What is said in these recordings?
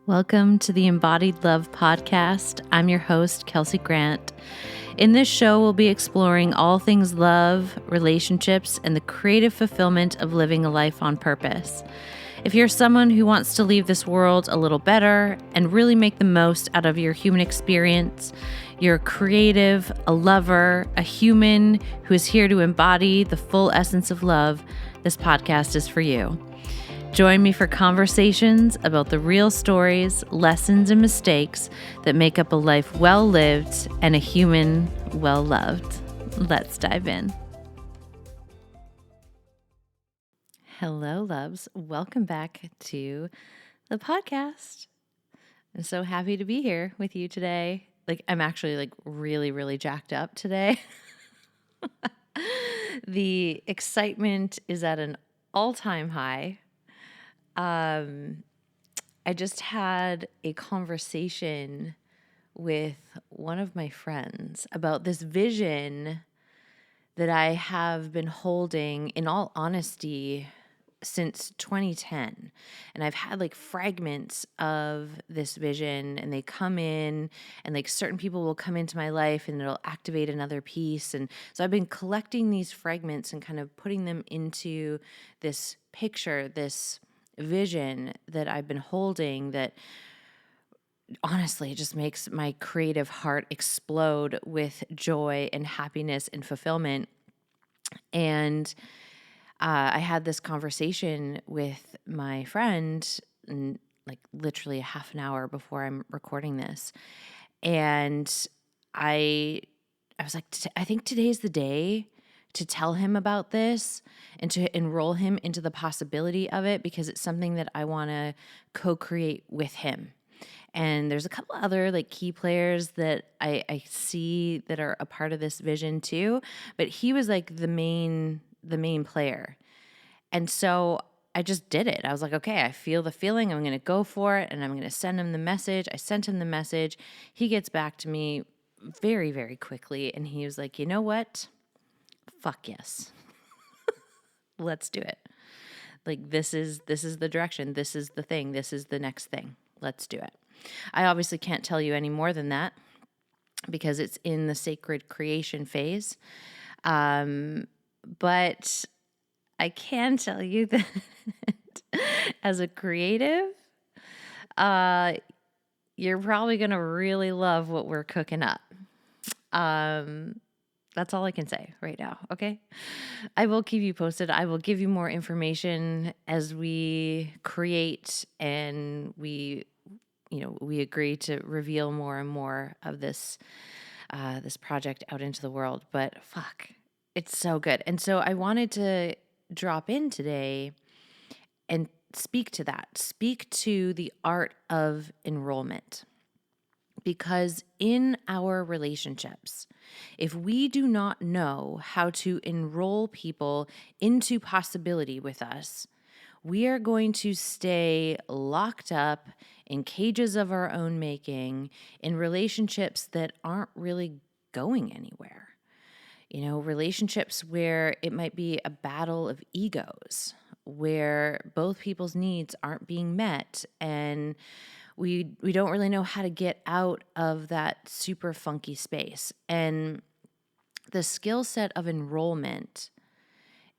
Welcome to the Embodied Love Podcast. I'm your host, Kelsey Grant. In this show, we'll be exploring all things love, relationships, and the creative fulfillment of living a life on purpose. If you're someone who wants to leave this world a little better and really make the most out of your human experience, you're a creative, a lover, a human who is here to embody the full essence of love, this podcast is for you. Join me for conversations about the real stories, lessons, and mistakes that make up a life well lived and a human well loved. Let's dive in. Hello, loves. Welcome back to the podcast. I'm so happy to be here with you today. I'm actually really jacked up today. The excitement is at an all-time high. I just had a conversation with one of my friends about this vision that I have been holding, in all honesty, since 2010. And I've had fragments of this vision, and they come in, and certain people will come into my life and it'll activate another piece. And so I've been collecting these fragments and kind of putting them into this picture, this vision that I've been holding that honestly just makes my creative heart explode with joy and happiness and fulfillment. And I had this conversation with my friend literally a half an hour before I'm recording this. And I was like, I think today's the day to tell him about this and to enroll him into the possibility of it, because it's something that I want to co-create with him. And there's a couple other key players that I see that are a part of this vision too, but he was the main player. And so I just did it. I was like, okay, I feel the feeling. I'm going to go for it, and I'm going to send him the message. I sent him the message. He gets back to me very, very quickly, and he was like, you know what? Fuck yes. Let's do it. This is the direction. This is the thing. This is the next thing. Let's do it. I obviously can't tell you any more than that because it's in the sacred creation phase. But I can tell you that as a creative, you're probably going to really love what we're cooking up. That's all I can say right now, okay? I will keep you posted. I will give you more information as we create and we agree to reveal more and more of this project out into the world. But fuck, it's so good. And so I wanted to drop in today and speak to that, speak to the art of enrollment. Because in our relationships, if we do not know how to enroll people into possibility with us, we are going to stay locked up in cages of our own making, in relationships that aren't really going anywhere. Relationships where it might be a battle of egos, where both people's needs aren't being met, and we don't really know how to get out of that super funky space. And the skill set of enrollment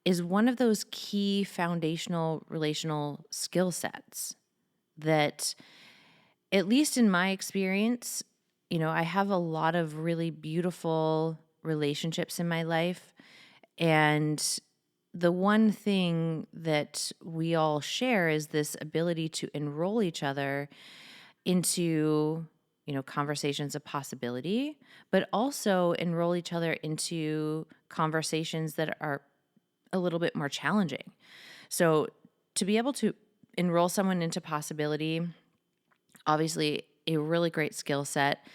is one of those key foundational relational skill sets that, at least in my experience, I have a lot of really beautiful relationships in my life. And the one thing that we all share is this ability to enroll each other into, conversations of possibility, but also enroll each other into conversations that are a little bit more challenging. So to be able to enroll someone into possibility, obviously a really great skill set.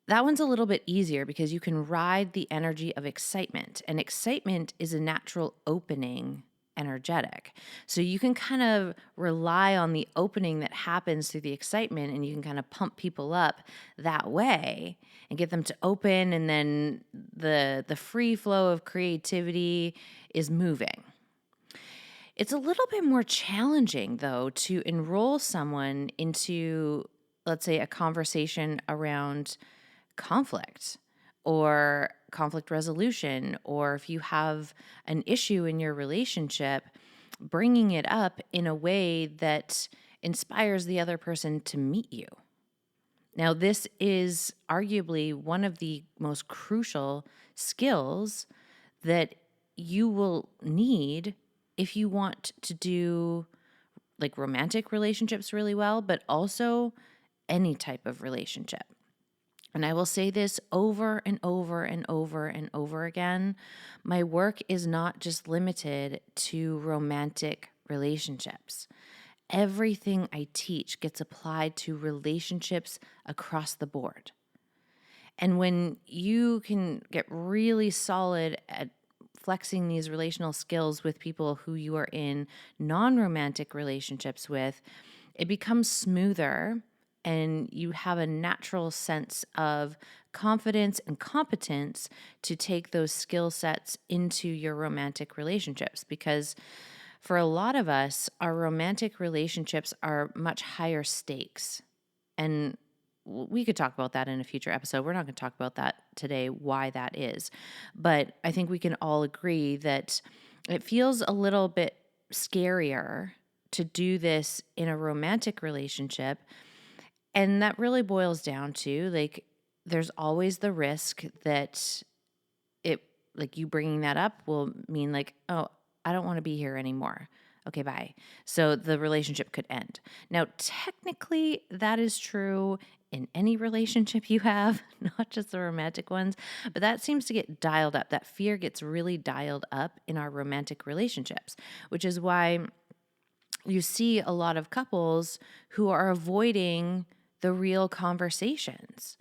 That one's a little bit easier because you can ride the energy of excitement, and excitement is a natural opening energetic. So you can kind of rely on the opening that happens through the excitement, and you can kind of pump people up that way and get them to open, and then the free flow of creativity is moving. It's a little bit more challenging, though, to enroll someone into, let's say, a conversation around conflict or conflict resolution, or if you have an issue in your relationship, bringing it up in a way that inspires the other person to meet you. Now, this is arguably one of the most crucial skills that you will need if you want to do like romantic relationships really well, but also any type of relationship. And I will say this over and over and over and over again. My work is not just limited to romantic relationships. Everything I teach gets applied to relationships across the board. And when you can get really solid at flexing these relational skills with people who you are in non-romantic relationships with, it becomes smoother and you have a natural sense of confidence and competence to take those skill sets into your romantic relationships. Because for a lot of us, our romantic relationships are much higher stakes. And we could talk about that in a future episode. We're not going to talk about that today, why that is. But I think we can all agree that it feels a little bit scarier to do this in a romantic relationship. And that really boils down to like, there's always the risk that it, like you bringing that up will mean like, oh, I don't want to be here anymore. Okay, bye. So the relationship could end. Now, technically, that is true in any relationship you have, not just the romantic ones, but that seems to get dialed up. That fear gets really dialed up in our romantic relationships, which is why you see a lot of couples who are avoiding the real conversations,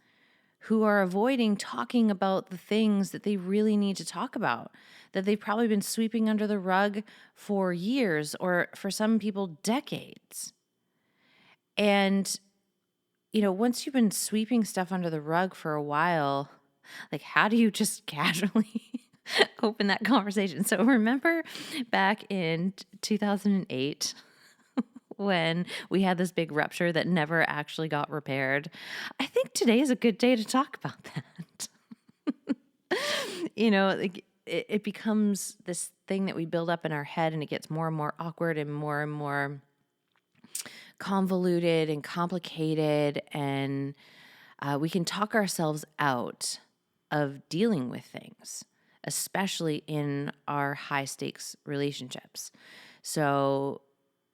who are avoiding talking about the things that they really need to talk about, that they've probably been sweeping under the rug for years or for some people, decades. And, once you've been sweeping stuff under the rug for a while, like how do you just casually open that conversation? So remember back in 2008, when we had this big rupture that never actually got repaired. I think today is a good day to talk about that. Like it becomes this thing that we build up in our head and it gets more and more awkward and more convoluted and complicated. And we can talk ourselves out of dealing with things, especially in our high stakes relationships. So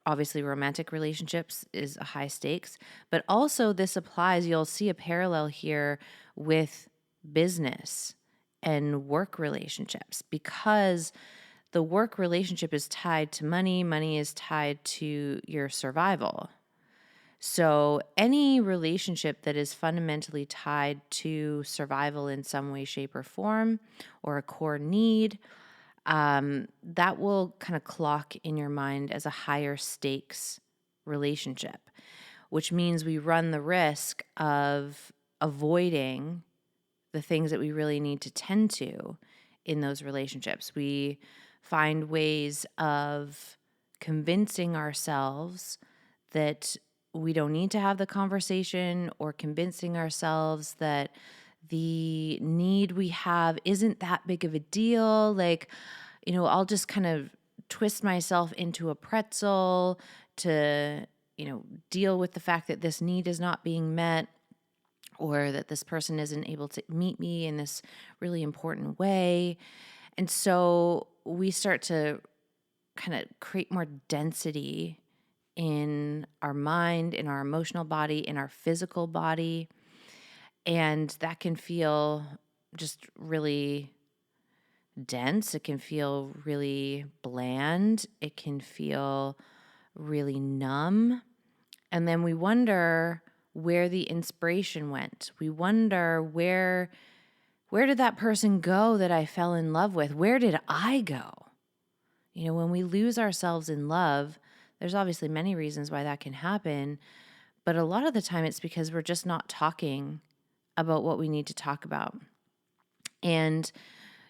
obviously romantic relationships is a high stakes, but also this applies, you'll see a parallel here with business and work relationships, because the work relationship is tied to money, money is tied to your survival. So any relationship that is fundamentally tied to survival in some way, shape, or form, or a core need, that will kind of clock in your mind as a higher stakes relationship, which means we run the risk of avoiding the things that we really need to tend to in those relationships. We find ways of convincing ourselves that we don't need to have the conversation, or convincing ourselves that the need we have isn't that big of a deal. Like, I'll just kind of twist myself into a pretzel to, deal with the fact that this need is not being met, or that this person isn't able to meet me in this really important way. And so we start to kind of create more density in our mind, in our emotional body, in our physical body. And that can feel just really dense. It can feel really bland. It can feel really numb. And then we wonder where the inspiration went. We wonder where did that person go that I fell in love with? Where did I go? When we lose ourselves in love, there's obviously many reasons why that can happen, but a lot of the time it's because we're just not talking about what we need to talk about. And,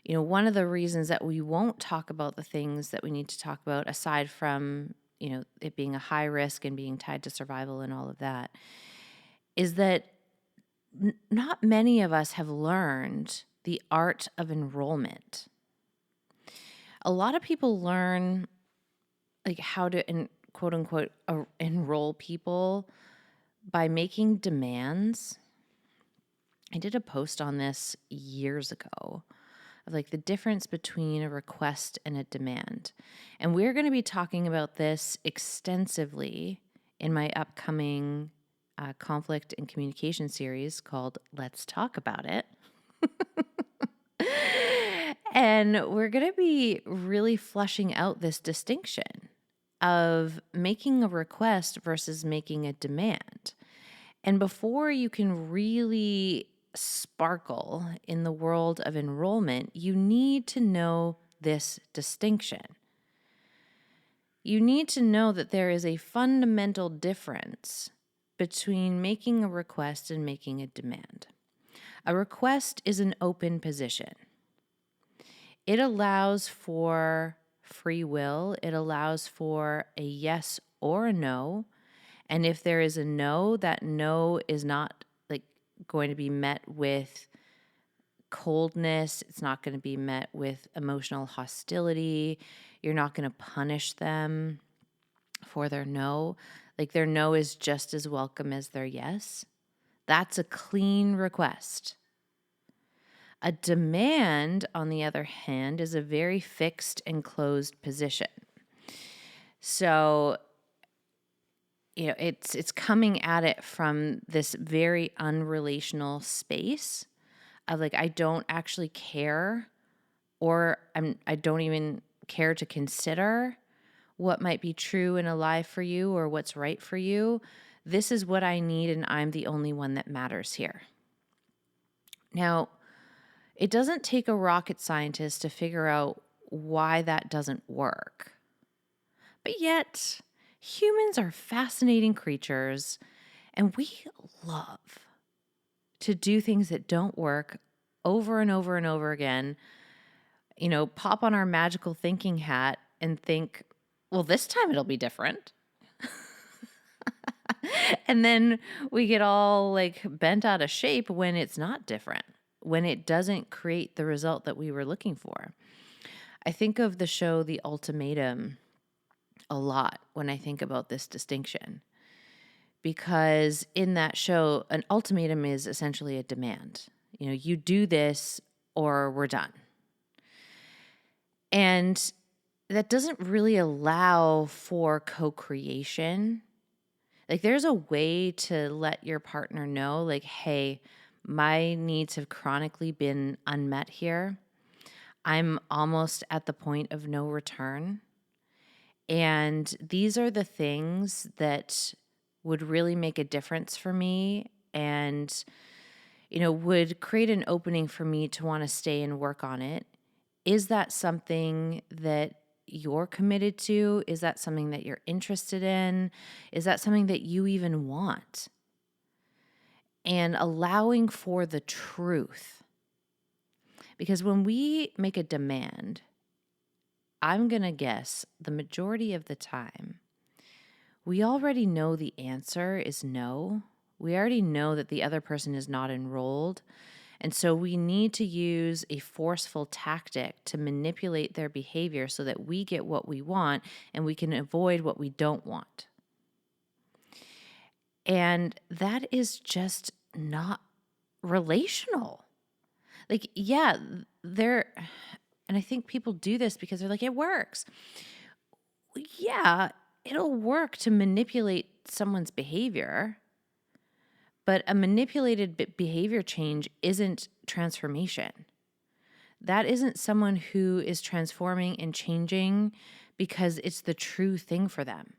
One of the reasons that we won't talk about the things that we need to talk about, aside from, it being a high risk and being tied to survival and all of that, is that not many of us have learned the art of enrollment. A lot of people learn like how to, quote unquote, enroll people by making demands. I did a post on this years ago of like the difference between a request and a demand. And we're going to be talking about this extensively in my upcoming conflict and communication series called Let's Talk About It. And we're going to be really fleshing out this distinction of making a request versus making a demand. And before you can really sparkle in the world of enrollment, you need to know this distinction. You need to know that there is a fundamental difference between making a request and making a demand. A request is an open position. It allows for free will. It allows for a yes or a no. And if there is a no, that no is not like going to be met with coldness. It's not going to be met with emotional hostility. You're not going to punish them for their no. Like their no is just as welcome as their yes. That's a clean request. A demand, on the other hand, is a very fixed and closed position. So, it's coming at it from this very unrelational space of like, I don't actually care, or I don't even care to consider what might be true and alive for you or what's right for you. This is what I need, and I'm the only one that matters here. Now, it doesn't take a rocket scientist to figure out why that doesn't work. But yet, humans are fascinating creatures, and we love to do things that don't work over and over and over again. Pop on our magical thinking hat and think, well, this time it'll be different. And then we get all like bent out of shape when it's not different, when it doesn't create the result that we were looking for. I think of the show The Ultimatum a lot when I think about this distinction, because in that show, an ultimatum is essentially a demand. You do this or we're done. And that doesn't really allow for co-creation. Like there's a way to let your partner know, like, hey, my needs have chronically been unmet here. I'm almost at the point of no return. And these are the things that would really make a difference for me and, would create an opening for me to want to stay and work on it. Is that something that you're committed to? Is that something that you're interested in? Is that something that you even want? And allowing for the truth. Because when we make a demand, I'm going to guess the majority of the time, we already know the answer is no. We already know that the other person is not enrolled. And so we need to use a forceful tactic to manipulate their behavior so that we get what we want and we can avoid what we don't want. And that is just not relational. Like, yeah, and I think people do this because they're like, it works. Yeah, it'll work to manipulate someone's behavior, but a manipulated behavior change isn't transformation. That isn't someone who is transforming and changing because it's the true thing for them.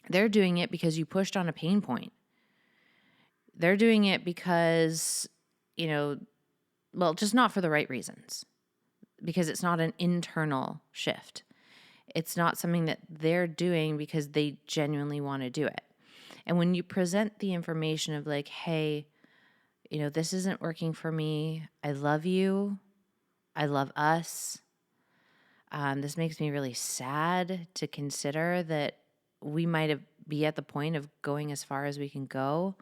They're doing it because you pushed on a pain point. They're doing it because, just not for the right reasons, because it's not an internal shift. It's not something that they're doing because they genuinely want to do it. And when you present the information of like, hey, this isn't working for me. I love you. I love us. This makes me really sad to consider that we be at the point of going as far as we can go.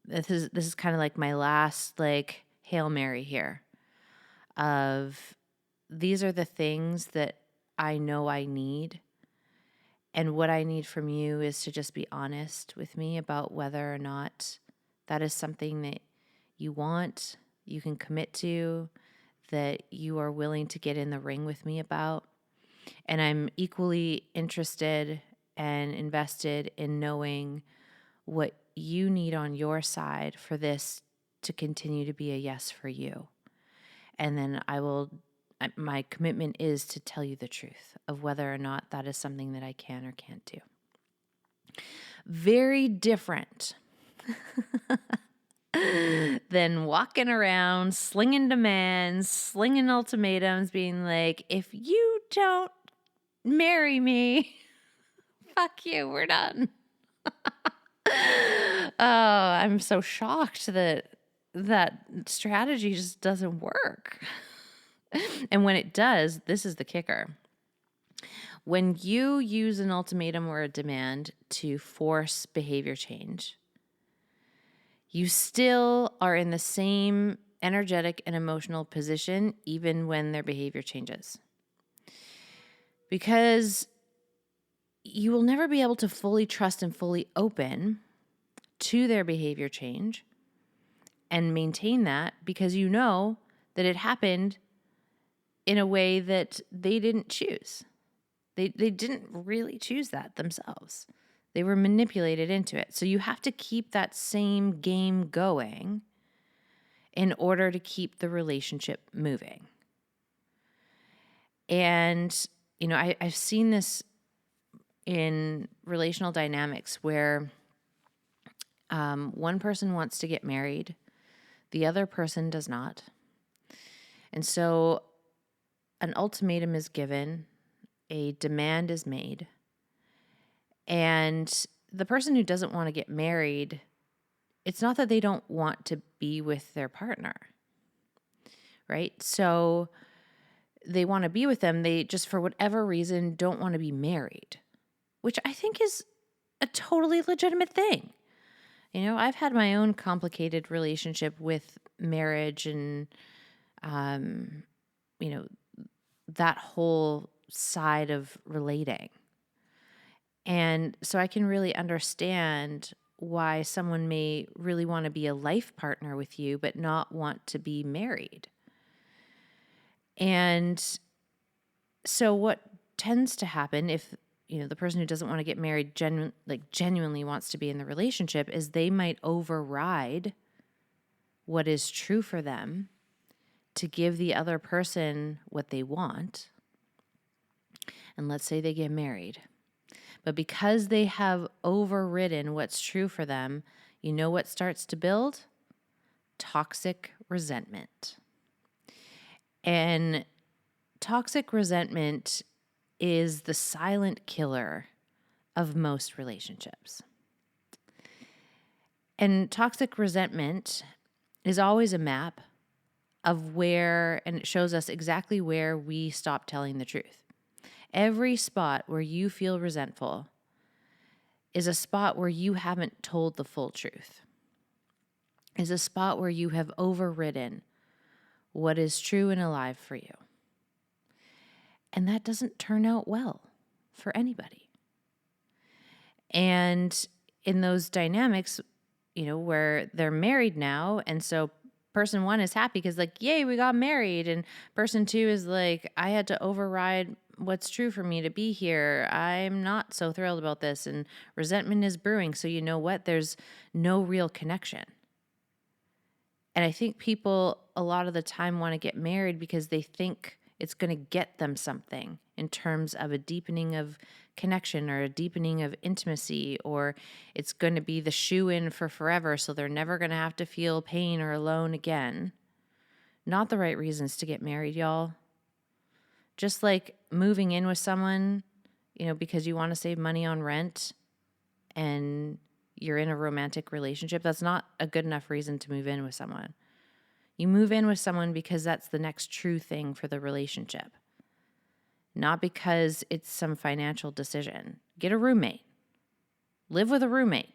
This is kind of like my last like Hail Mary here of these are the things that I know I need. And what I need from you is to just be honest with me about whether or not that is something that you want, you can commit to, that you are willing to get in the ring with me about. And I'm equally interested and invested in knowing what you need on your side for this to continue to be a yes for you. And then my commitment is to tell you the truth of whether or not that is something that I can or can't do. Very different than walking around, slinging demands, slinging ultimatums, being like, if you don't marry me, fuck you, we're done. Oh, I'm so shocked that strategy just doesn't work. And when it does, this is the kicker. When you use an ultimatum or a demand to force behavior change, you still are in the same energetic and emotional position even when their behavior changes. Because you will never be able to fully trust and fully open to their behavior change and maintain that because you know that it happened in a way that they didn't choose. They didn't really choose that themselves. They were manipulated into it. So you have to keep that same game going in order to keep the relationship moving. And, I've seen this in relational dynamics where one person wants to get married, the other person does not. And so an ultimatum is given, a demand is made, and the person who doesn't want to get married, it's not that they don't want to be with their partner, right? So they want to be with them. They just, for whatever reason, don't want to be married, which I think is a totally legitimate thing. I've had my own complicated relationship with marriage and, that whole side of relating. And so I can really understand why someone may really want to be a life partner with you, but not want to be married. And so what tends to happen if, the person who doesn't want to get married genuinely wants to be in the relationship is they might override what is true for them to give the other person what they want. And let's say they get married. But because they have overridden what's true for them, you know what starts to build? Toxic resentment. And toxic resentment is the silent killer of most relationships. And toxic resentment is always a map of where, and it shows us exactly where we stop telling the truth. Every spot where you feel resentful is a spot where you haven't told the full truth, is a spot where you have overridden what is true and alive for you. And that doesn't turn out well for anybody. And in those dynamics, where they're married now, and so person one is happy because yay, we got married. And person two is like, I had to override what's true for me to be here. I'm not so thrilled about this. And resentment is brewing. So you know what? There's no real connection. And I think people a lot of the time want to get married because they think it's going to get them something in terms of a deepening of connection or a deepening of intimacy, or it's going to be the shoe-in for forever, so they're never going to have to feel pain or alone again. Not the right reasons to get married, y'all. Just like moving in with someone, because you want to save money on rent and you're in a romantic relationship, that's not a good enough reason to move in with someone. You move in with someone because that's the next true thing for the relationship, not because it's some financial decision. Get a roommate. Live with a roommate,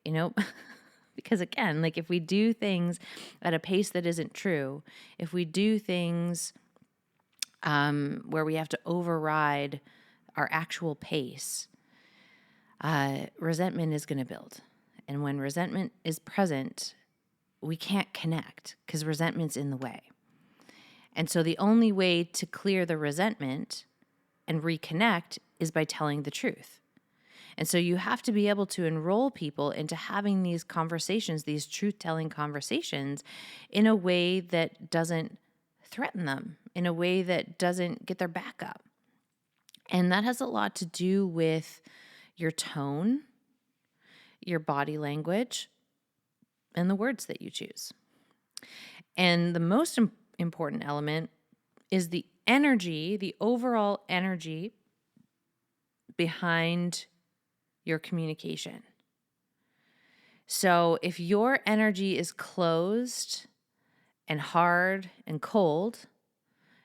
you know, because again, like if we do things at a pace that isn't true, if we do things where we have to override our actual pace, resentment is going to build. And when resentment is present, we can't connect because resentment's in the way. And so the only way to clear the resentment and reconnect is by telling the truth. And so you have to be able to enroll people into having these conversations, these truth-telling conversations, in a way that doesn't threaten them, in a way that doesn't get their back up. And that has a lot to do with your tone, your body language, and the words that you choose. And the most important element is the energy, the overall energy behind your communication. So if your energy is closed and hard and cold,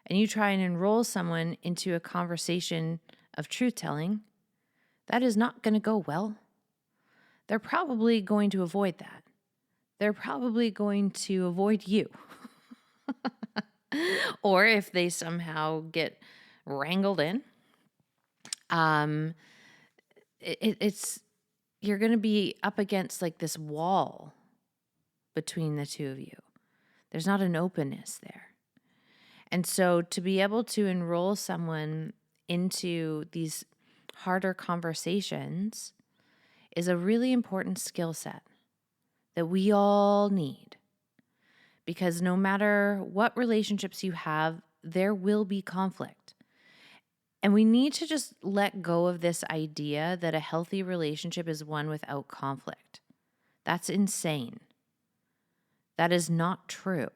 and you try and enroll someone into a conversation of truth-telling, that is not going to go well. They're probably going to avoid that. They're probably going to avoid you. Or if they somehow get wrangled in, it's you're going to be up against like this wall between the two of you. There's not an openness there. And so to be able to enroll someone into these harder conversations is a really important skill set that we all need. Because no matter what relationships you have, there will be conflict. And we need to just let go of this idea that a healthy relationship is one without conflict. That's insane. That is not true.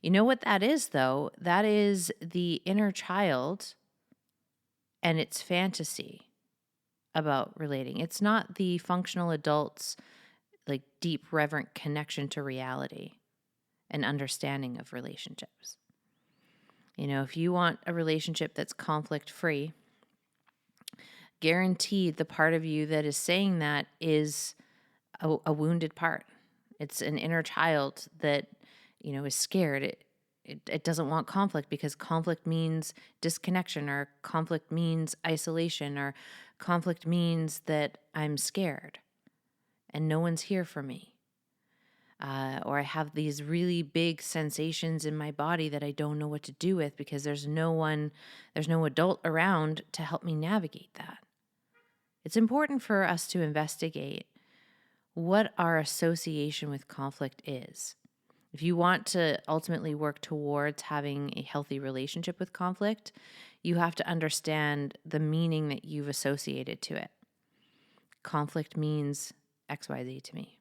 You know what that is, though? That is the inner child and its fantasy about relating. It's not the functional adult's like deep, reverent connection to reality and understanding of relationships. You know, if you want a relationship that's conflict-free, guaranteed the part of you that is saying that is a wounded part. It's an inner child that, you know, is scared. It doesn't want conflict because conflict means disconnection, or conflict means isolation, or conflict means that I'm scared and no one's here for me. Or I have these really big sensations in my body that I don't know what to do with because there's no adult around to help me navigate that. It's important for us to investigate what our association with conflict is. If you want to ultimately work towards having a healthy relationship with conflict, you have to understand the meaning that you've associated to it. Conflict means XYZ to me.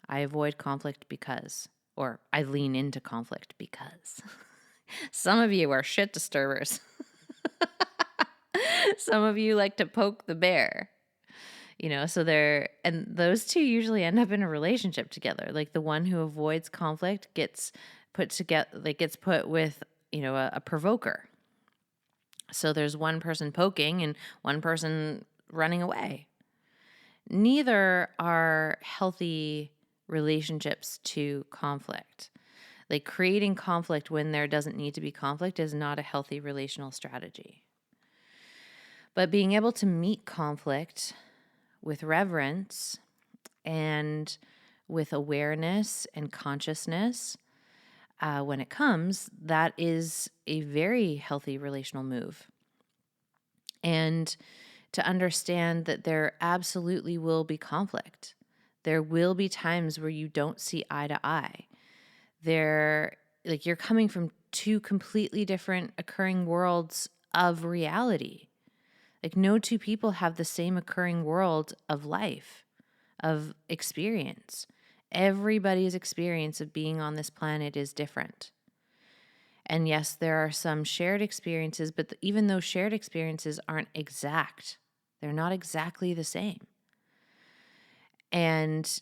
I avoid conflict because, or I lean into conflict because. Some of you are shit disturbers. Some of you like to poke the bear. You know, so and those two usually end up in a relationship together. Like the one who avoids conflict gets put together, like gets put with, you know, a provoker. So there's one person poking and one person running away. Neither are healthy relationships to conflict. Like creating conflict when there doesn't need to be conflict is not a healthy relational strategy. But being able to meet conflict with reverence and with awareness and consciousness when it comes, that is a very healthy relational move. And to understand that there absolutely will be conflict. There will be times where you don't see eye to eye. You're coming from two completely different occurring worlds of reality. Like no two people have the same occurring world of life, of experience. Everybody's experience of being on this planet is different. And yes, there are some shared experiences, but even those shared experiences aren't exact. They're not exactly the same. And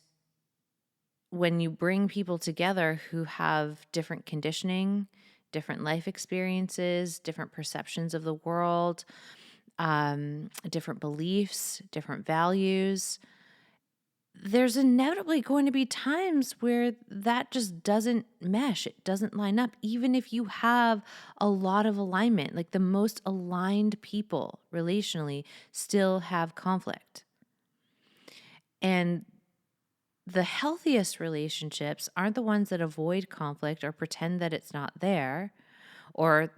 when you bring people together who have different conditioning, different life experiences, different perceptions of the world, different beliefs, different values, there's inevitably going to be times where that just doesn't mesh. It doesn't line up, even if you have a lot of alignment. Like the most aligned people relationally still have conflict. And the healthiest relationships aren't the ones that avoid conflict or pretend that it's not there or,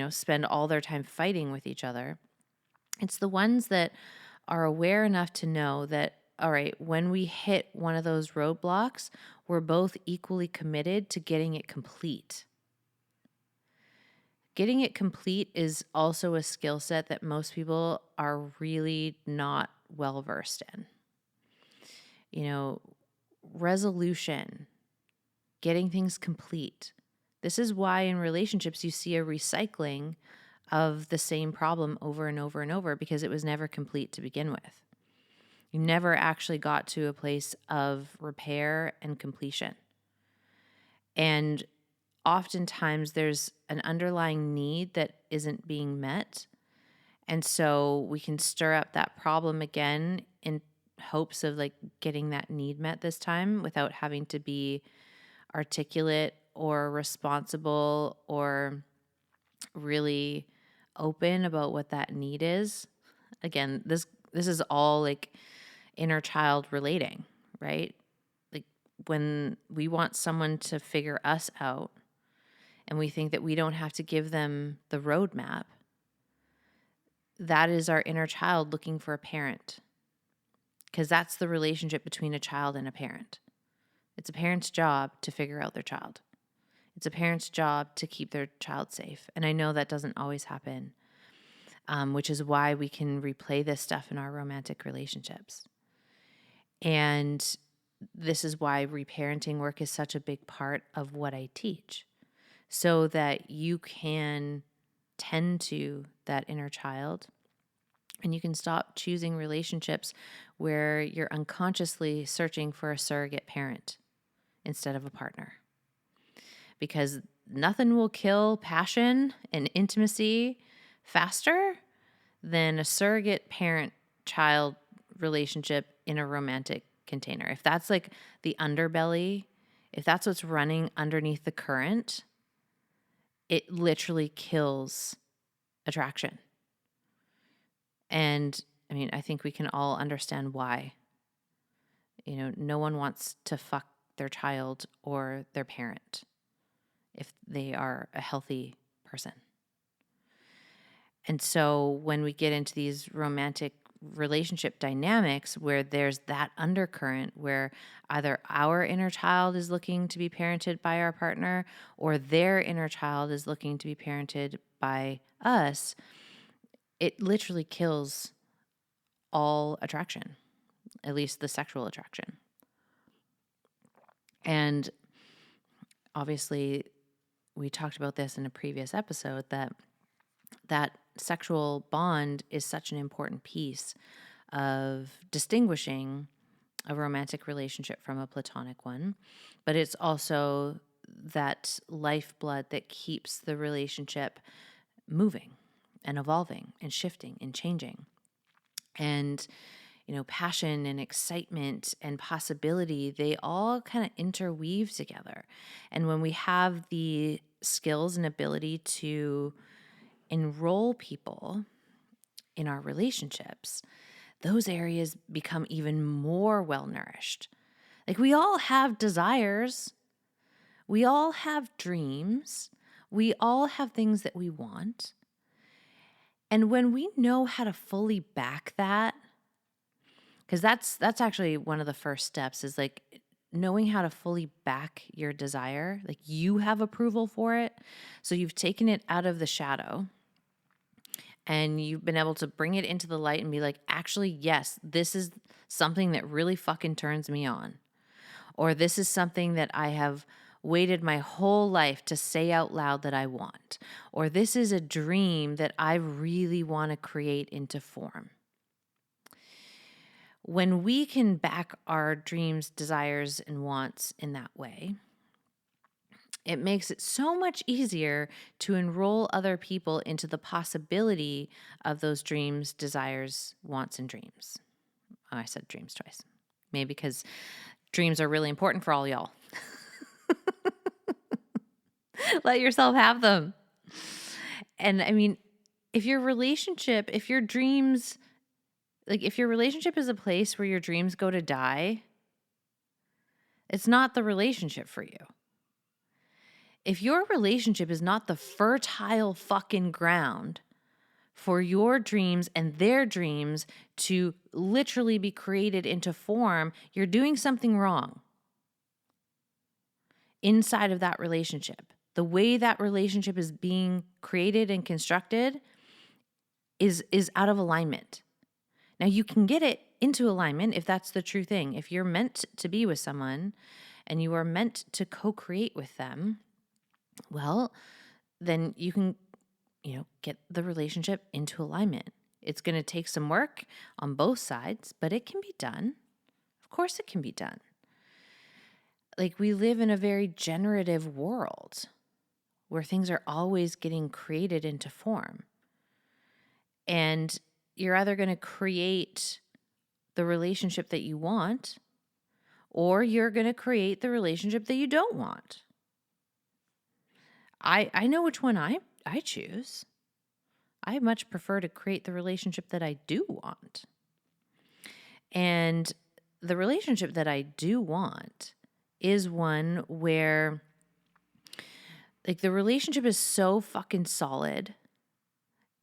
spend all their time fighting with each other. It's the ones that are aware enough to know that, all right, when we hit one of those roadblocks, we're both equally committed to getting it complete. Getting it complete is also a skill set that most people are really not well versed in. Resolution, getting things complete. This is why in relationships you see a recycling of the same problem over and over and over, because it was never complete to begin with. You never actually got to a place of repair and completion. And oftentimes there's an underlying need that isn't being met. And so we can stir up that problem again in hopes of like getting that need met this time without having to be articulate or responsible or really open about what that need is. Again, this is all like inner child relating, right? Like when we want someone to figure us out and we think that we don't have to give them the roadmap, that is our inner child looking for a parent, because that's the relationship between a child and a parent. It's a parent's job to figure out their child. It's a parent's job to keep their child safe. And I know that doesn't always happen, which is why we can replay this stuff in our romantic relationships. And this is why reparenting work is such a big part of what I teach, so that you can tend to that inner child and you can stop choosing relationships where you're unconsciously searching for a surrogate parent instead of a partner. Because nothing will kill passion and intimacy faster than a surrogate parent-child relationship in a romantic container. If that's like the underbelly, if that's what's running underneath the current, it literally kills attraction. And I mean, I think we can all understand why. No one wants to fuck their child or their parent if they are a healthy person. And so when we get into these romantic relationship dynamics where there's that undercurrent where either our inner child is looking to be parented by our partner or their inner child is looking to be parented by us, it literally kills all attraction, at least the sexual attraction. And obviously, we talked about this in a previous episode, that sexual bond is such an important piece of distinguishing a romantic relationship from a platonic one, but it's also that lifeblood that keeps the relationship moving and evolving and shifting and changing. And passion and excitement and possibility, they all kind of interweave together. And when we have the skills and ability to enroll people in our relationships, those areas become even more well-nourished. Like we all have desires. We all have dreams. We all have things that we want. And when we know how to fully back that, because that's actually one of the first steps, is like knowing how to fully back your desire. Like you have approval for it. So you've taken it out of the shadow and you've been able to bring it into the light and be like, actually, yes, this is something that really fucking turns me on. Or this is something that I have waited my whole life to say out loud that I want. Or this is a dream that I really want to create into form. When we can back our dreams, desires, and wants in that way, it makes it so much easier to enroll other people into the possibility of those dreams, desires, wants, and dreams. Oh, I said dreams twice. Maybe because dreams are really important for all y'all. Let yourself have them. And I mean, if your relationship is a place where your dreams go to die, it's not the relationship for you. If your relationship is not the fertile fucking ground for your dreams and their dreams to literally be created into form, you're doing something wrong inside of that relationship. The way that relationship is being created and constructed is out of alignment. Now, you can get it into alignment if that's the true thing. If you're meant to be with someone and you are meant to co-create with them, well, then you can, get the relationship into alignment. It's going to take some work on both sides, but it can be done. Of course it can be done. Like, we live in a very generative world where things are always getting created into form. And you're either going to create the relationship that you want, or you're going to create the relationship that you don't want. I know which one I choose. I much prefer to create the relationship that I do want. And the relationship that I do want is one where, like, the relationship is so fucking solid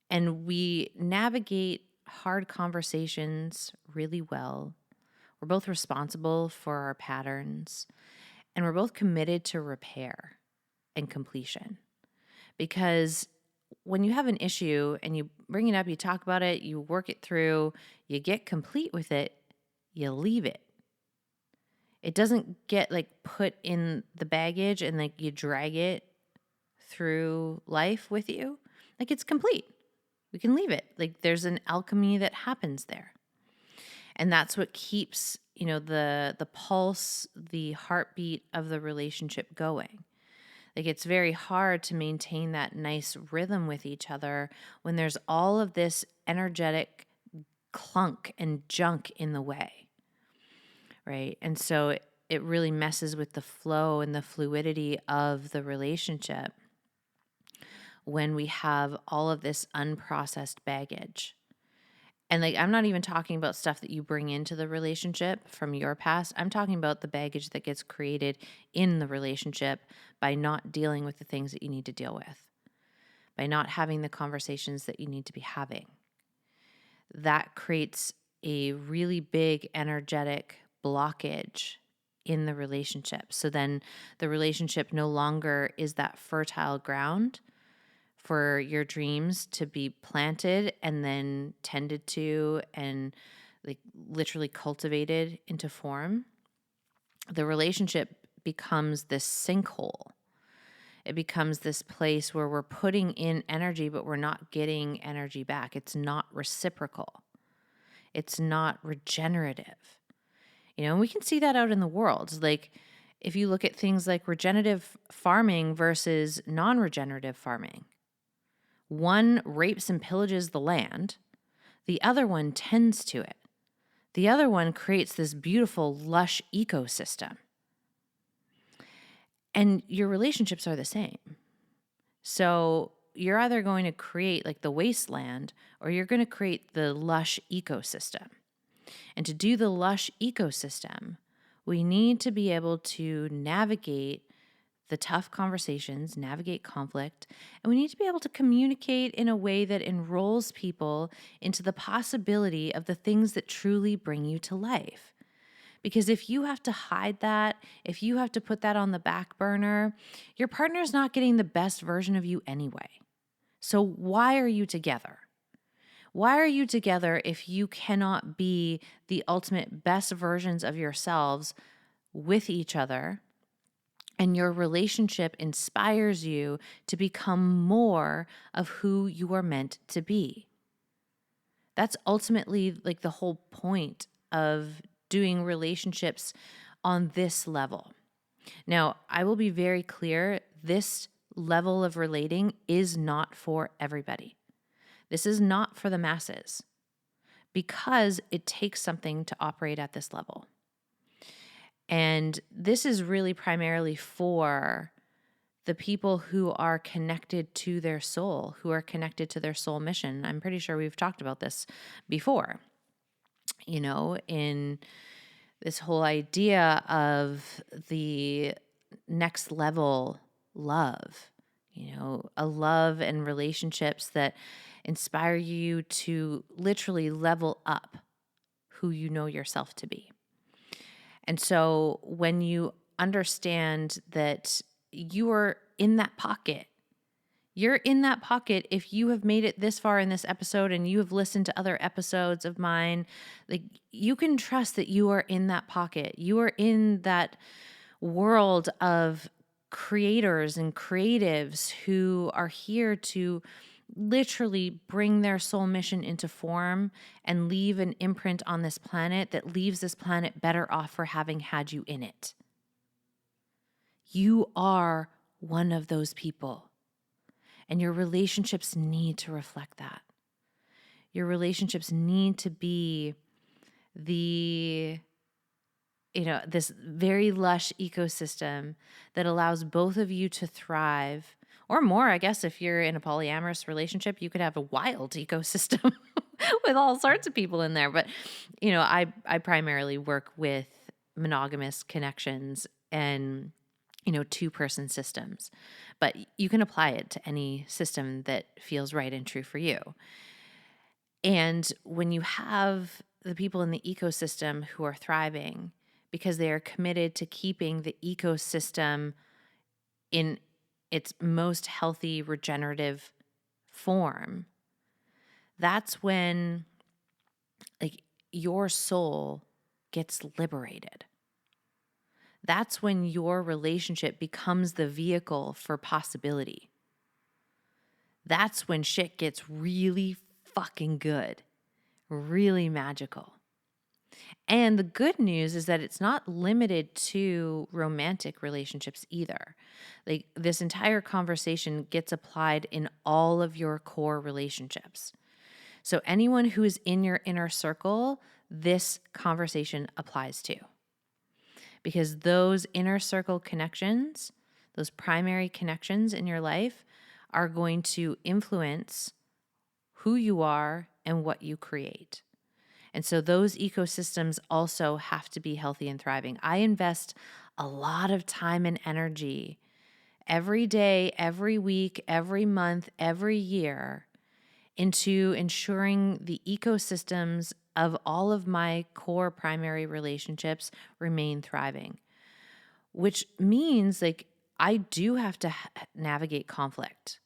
and we navigate hard conversations really well. We're both responsible for our patterns, and we're both committed to repair and completion. Because when you have an issue and you bring it up, you talk about it, you work it through, you get complete with it, you leave it. It doesn't get put in the baggage and you drag it through life with you. It's complete. We can leave it. There's an alchemy that happens there. And that's what keeps, the pulse, the heartbeat of the relationship going. It's very hard to maintain that nice rhythm with each other when there's all of this energetic clunk and junk in the way, right? And so it really messes with the flow and the fluidity of the relationship when we have all of this unprocessed baggage. And I'm not even talking about stuff that you bring into the relationship from your past. I'm talking about the baggage that gets created in the relationship by not dealing with the things that you need to deal with, by not having the conversations that you need to be having. That creates a really big energetic blockage in the relationship. So then the relationship no longer is that fertile ground for your dreams to be planted and then tended to and literally cultivated into form. The relationship becomes this sinkhole. It becomes this place where we're putting in energy, but we're not getting energy back. It's not reciprocal. It's not regenerative. And we can see that out in the world. If you look at things like regenerative farming versus non-regenerative farming, one rapes and pillages the land. The other one tends to it. The other one creates this beautiful, lush ecosystem. And your relationships are the same. So you're either going to create the wasteland or you're going to create the lush ecosystem. And to do the lush ecosystem, we need to be able to navigate the tough conversations, navigate conflict, and we need to be able to communicate in a way that enrolls people into the possibility of the things that truly bring you to life. Because if you have to hide that, if you have to put that on the back burner, your partner's not getting the best version of you anyway. So why are you together? Why are you together if you cannot be the ultimate best versions of yourselves with each other? And your relationship inspires you to become more of who you are meant to be. That's ultimately the whole point of doing relationships on this level. Now, I will be very clear, this level of relating is not for everybody. This is not for the masses because it takes something to operate at this level. And this is really primarily for the people who are connected to their soul, who are connected to their soul mission. I'm pretty sure we've talked about this before, in this whole idea of the next level love, a love and relationships that inspire you to literally level up who you know yourself to be. And so when you understand that you are in that pocket, you're in that pocket if you have made it this far in this episode and you have listened to other episodes of mine, like you can trust that you are in that pocket. You are in that world of creators and creatives who are here to literally bring their soul mission into form and leave an imprint on this planet that leaves this planet better off for having had you in it. You are one of those people. And your relationships need to reflect that. Your relationships need to be this very lush ecosystem that allows both of you to thrive, or more. I guess if you're in a polyamorous relationship, you could have a wild ecosystem with all sorts of people in there. But, I primarily work with monogamous connections and two-person systems, but you can apply it to any system that feels right and true for you. And when you have the people in the ecosystem who are thriving because they are committed to keeping the ecosystem in its most healthy, regenerative form, that's when your soul gets liberated. That's when your relationship becomes the vehicle for possibility. That's when shit gets really fucking good, really magical. And the good news is that it's not limited to romantic relationships either. Like this entire conversation gets applied in all of your core relationships. So anyone who is in your inner circle, this conversation applies to. Because those inner circle connections, those primary connections in your life, are going to influence who you are and what you create. And so those ecosystems also have to be healthy and thriving. I invest a lot of time and energy every day, every week, every month, every year into ensuring the ecosystems of all of my core primary relationships remain thriving, which means I do have to navigate conflict.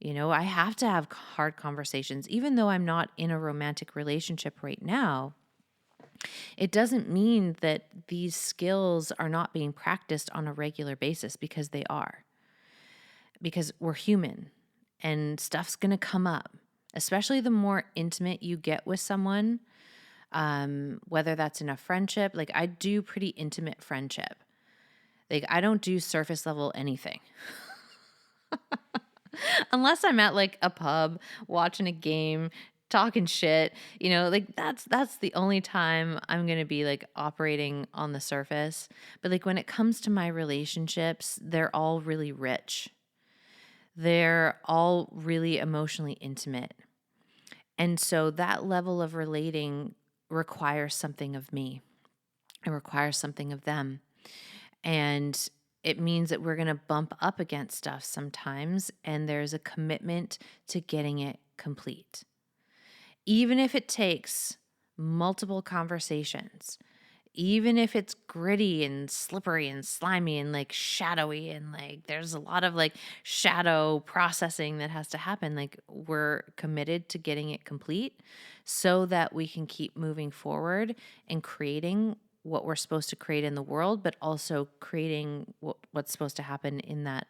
I have to have hard conversations, even though I'm not in a romantic relationship right now. It doesn't mean that these skills are not being practiced on a regular basis, because they are. Because we're human and stuff's going to come up, especially the more intimate you get with someone, whether that's in a friendship. I do pretty intimate friendship. I don't do surface level anything. Unless I'm at a pub watching a game, talking shit, that's the only time I'm going to be operating on the surface. But when it comes to my relationships, they're all really rich. They're all really emotionally intimate. And so that level of relating requires something of me. It requires something of them. And it means that we're going to bump up against stuff sometimes, and there's a commitment to getting it complete. Even if it takes multiple conversations, even if it's gritty and slippery and slimy and shadowy and there's a lot of shadow processing that has to happen, we're committed to getting it complete so that we can keep moving forward and creating what we're supposed to create in the world, but also creating what's supposed to happen in that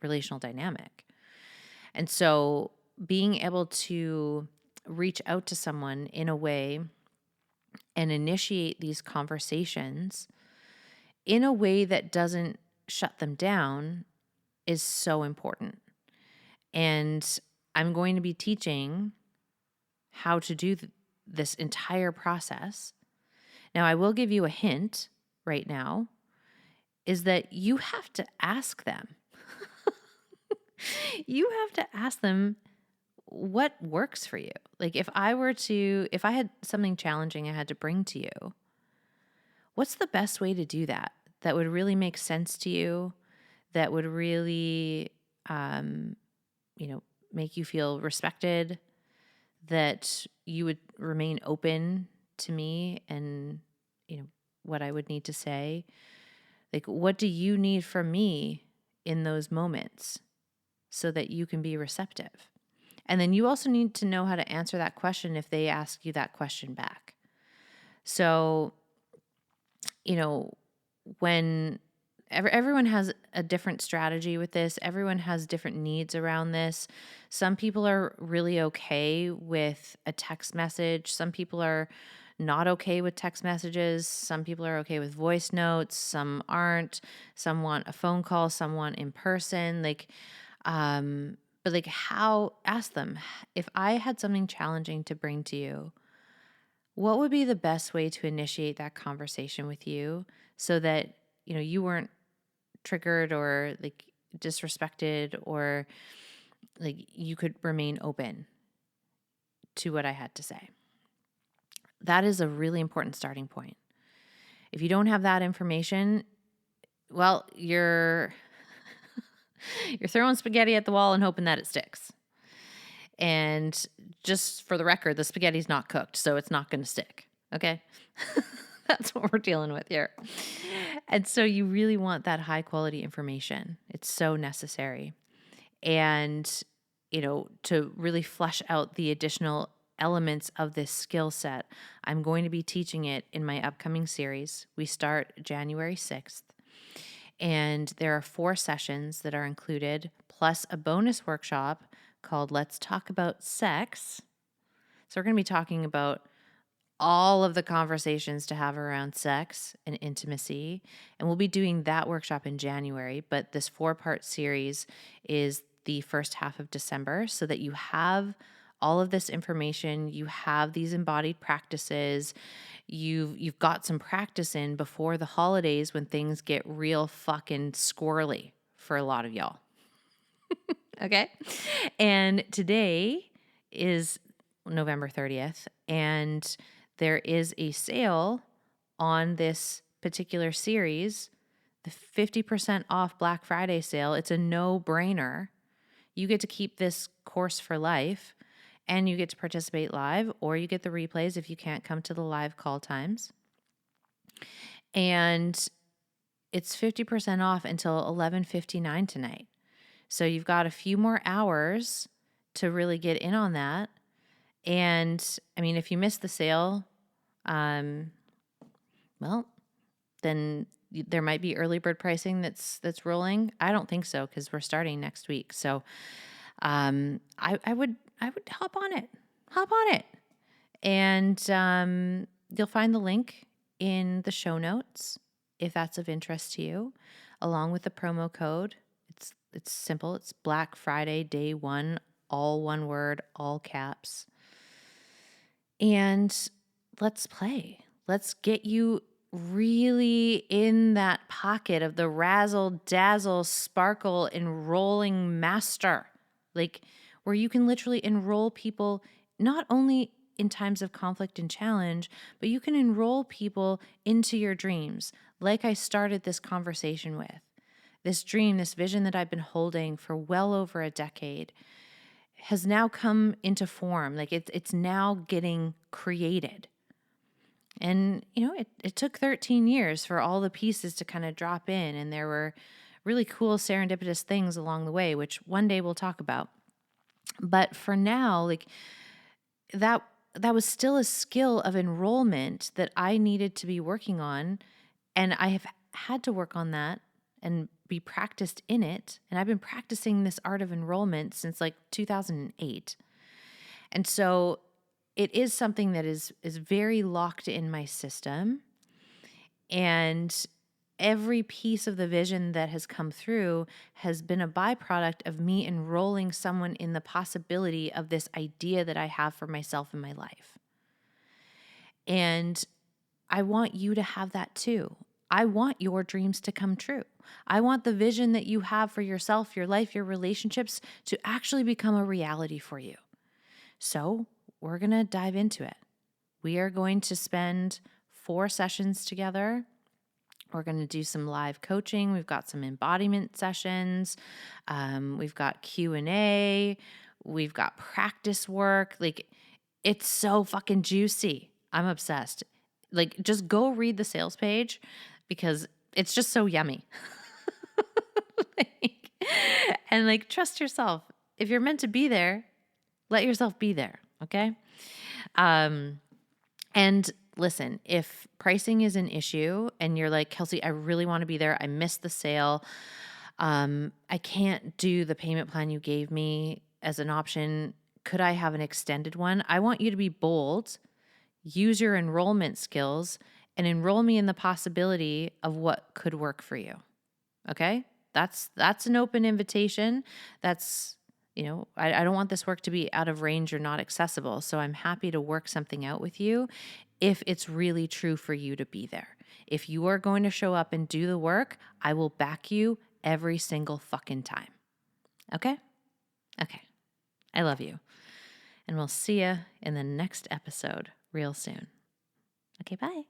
relational dynamic. And so being able to reach out to someone in a way and initiate these conversations in a way that doesn't shut them down is so important. And I'm going to be teaching how to do this entire process. Now, I will give you a hint right now, is that you have to ask them. You have to ask them what works for you. Like if I had something challenging I had to bring to you, what's the best way to do that? That would really make sense to you, that would really, um, make you feel respected, that you would remain open to me and, what I would need to say. Like, what do you need from me in those moments so that you can be receptive? And then you also need to know how to answer that question if they ask you that question back. So, when everyone has a different strategy with this, everyone has different needs around this. Some people are really okay with a text message. Some people are not okay with text messages. Some people are okay with voice notes. Some aren't. Some want a phone call. Some want in person. But ask them, if I had something challenging to bring to you, what would be the best way to initiate that conversation with you so that, you weren't triggered or like disrespected, or like you could remain open to what I had to say? That is a really important starting point. If you don't have that information, well, you're throwing spaghetti at the wall and hoping that it sticks. And just for the record, the spaghetti's not cooked, so it's not going to stick. Okay? That's what we're dealing with here. And so you really want that high quality information. It's so necessary. And, to really flesh out the additional elements of this skill set, I'm going to be teaching it in my upcoming series. We start January 6th. And there are 4 sessions that are included, plus a bonus workshop called Let's Talk About Sex. So we're going to be talking about all of the conversations to have around sex and intimacy. And we'll be doing that workshop in January. But this 4-part series is the first half of December, so that you have all of this information. You have these embodied practices. You've got some practice in before the holidays when things get real fucking squirrely for a lot of y'all. Okay? And today is November 30th, and there is a sale on this particular series, the 50% off Black Friday sale. It's a no-brainer. You get to keep this course for life, and you get to participate live, or you get the replays if you can't come to the live call times. And it's 50% off until 11:59 tonight. So you've got a few more hours to really get in on that. And I mean, if you miss the sale, well, then there might be early bird pricing that's rolling. I don't think so, because we're starting next week. So I would hop on it, and you'll find the link in the show notes if that's of interest to you, along with the promo code. It's simple. It's Black Friday Day 1, all one word, all caps. And let's play. Let's get you really in that pocket of the razzle dazzle sparkle enrolling master, like where you can literally enroll people not only in times of conflict and challenge, but you can enroll people into your dreams, like I started this conversation with. This dream, this vision that I've been holding for well over a decade has now come into form. Like it's now getting created. And, it took 13 years for all the pieces to kind of drop in. And there were really cool serendipitous things along the way, which one day we'll talk about. But for now, like that was still a skill of enrollment that I needed to be working on. And I have had to work on that and be practiced in it. And I've been practicing this art of enrollment since like 2008. And so it is something that is very locked in my system. And every piece of the vision that has come through has been a byproduct of me enrolling someone in the possibility of this idea that I have for myself in my life. And I want you to have that too. I want your dreams to come true. I want the vision that you have for yourself, your life, your relationships to actually become a reality for you. So we're going to dive into it. We are going to spend 4 sessions together. We're going to do some live coaching. We've got some embodiment sessions. We've got Q&A. We've got practice work. Like, it's so fucking juicy. I'm obsessed. Like, just go read the sales page because it's just so yummy. And like, trust yourself. If you're meant to be there, let yourself be there. Okay. And listen, if pricing is an issue and you're like, Kelsey, I really want to be there. I missed the sale. I can't do the payment plan you gave me as an option. Could I have an extended one? I want you to be bold, use your enrollment skills, and enroll me in the possibility of what could work for you. Okay? That's an open invitation. That's, I don't want this work to be out of range or not accessible. So I'm happy to work something out with you if it's really true for you to be there. If you are going to show up and do the work, I will back you every single fucking time. Okay? Okay. I love you. And we'll see you in the next episode real soon. Okay, bye.